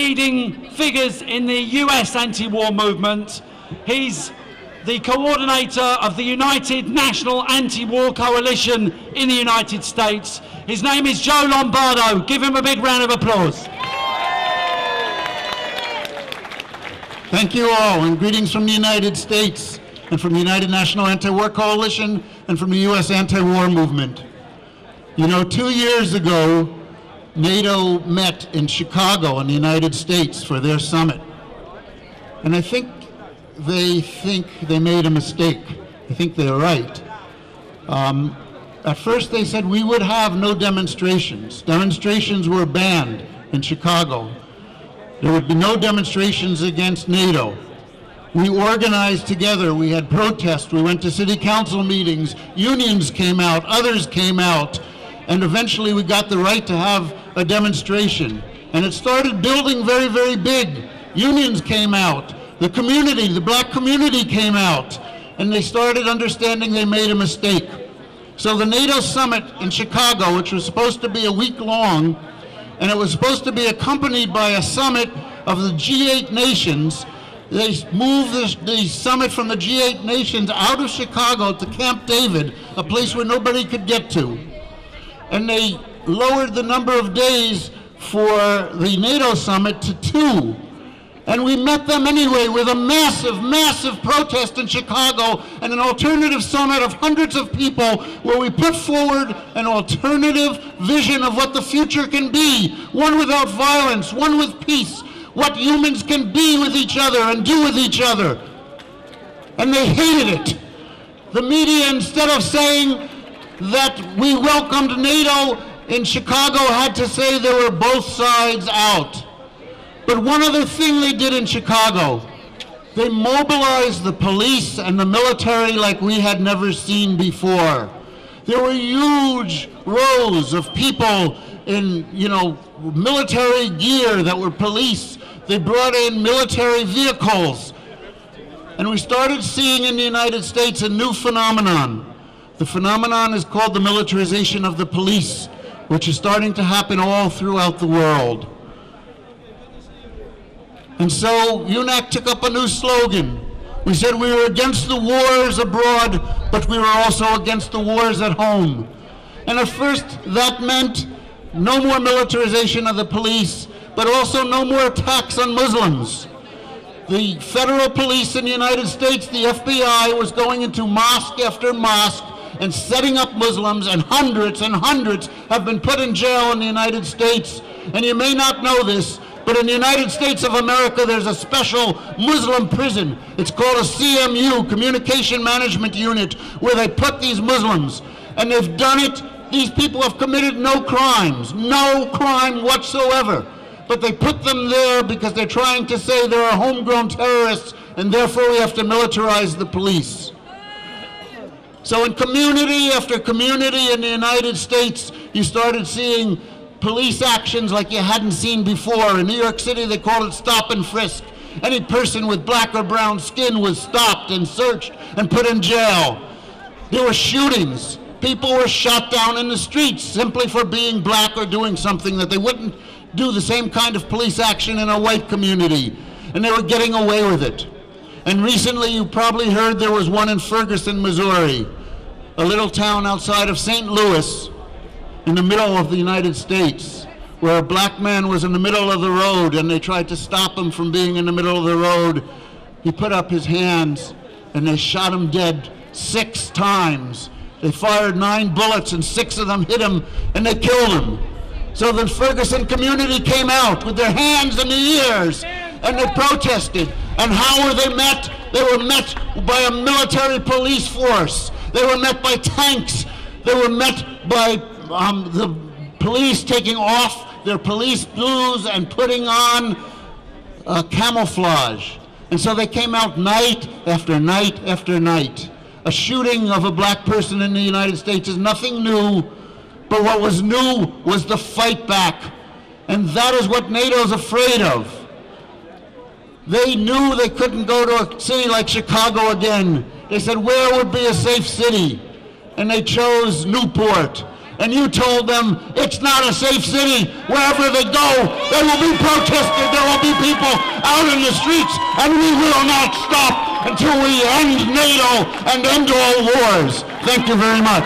leading figures in the US anti-war movement. He's the coordinator of the United National Anti-War Coalition in the United States. His name is Joe Lombardo. Give him a big round of applause. Thank you all, and greetings from the United States, and from the United National Anti-War Coalition, and from the US anti-war movement. You know, 2 years ago, NATO met in Chicago in the United States for their summit. And I think they made a mistake. I think they're right. At first they said we would have no demonstrations. Demonstrations were banned in Chicago. There would be no demonstrations against NATO. We organized together, we had protests, we went to city council meetings, unions came out, others came out, and eventually we got the right to have a demonstration. And it started building very, very big. Unions came out, the community, the black community came out, and they started understanding they made a mistake. So the NATO summit in Chicago, which was supposed to be a week long, and it was supposed to be accompanied by a summit of the G8 nations, they moved the summit from the G8 nations out of Chicago to Camp David, a place where nobody could get to. And they lowered the number of days for the NATO summit to 2. And we met them anyway with a massive, massive protest in Chicago and an alternative summit of hundreds of people where we put forward an alternative vision of what the future can be. One without violence, one with peace, what humans can be with each other and do with each other. And they hated it. The media, instead of saying that we welcomed NATO in Chicago, had to say there were both sides out. But one other thing they did in Chicago, they mobilized the police and the military like we had never seen before. There were huge rows of people in, military gear that were police. They brought in military vehicles. And we started seeing in the United States a new phenomenon. The phenomenon is called the militarization of the police, which is starting to happen all throughout the world. And so UNAC took up a new slogan. We said we were against the wars abroad, but we were also against the wars at home. And at first that meant no more militarization of the police, but also no more attacks on Muslims. The federal police in the United States, the FBI, was going into mosque after mosque and setting up Muslims, and hundreds have been put in jail in the United States. And you may not know this, but in the United States of America, there's a special Muslim prison. It's called a CMU, Communication Management Unit, where they put these Muslims. And they've done it. These people have committed no crimes, no crime whatsoever. But they put them there because they're trying to say there are homegrown terrorists, and therefore we have to militarize the police. So in community after community in the United States, you started seeing police actions like you hadn't seen before. In New York City, they called it stop and frisk. Any person with black or brown skin was stopped and searched and put in jail. There were shootings. People were shot down in the streets simply for being black or doing something that they wouldn't do the same kind of police action in a white community. And they were getting away with it. And recently, you probably heard there was one in Ferguson, Missouri, a little town outside of St. Louis, in the middle of the United States, where a black man was in the middle of the road and they tried to stop him from being in the middle of the road. He put up his hands and they shot him dead 6 times. They fired 9 bullets and 6 of them hit him and they killed him. So the Ferguson community came out with their hands in the ears and they protested. And how were they met? They were met by a military police force. They were met by tanks. They were met by the police taking off their police blues and putting on camouflage. And so they came out night after night after night. A shooting of a black person in the United States is nothing new, but what was new was the fight back. And that is what NATO's afraid of. They knew they couldn't go to a city like Chicago again. They said, where would be a safe city? And they chose Newport. And you told them, it's not a safe city. Wherever they go, they will be protested, there will people out in the streets, and we will not stop until we end NATO and end all wars. Thank you very much.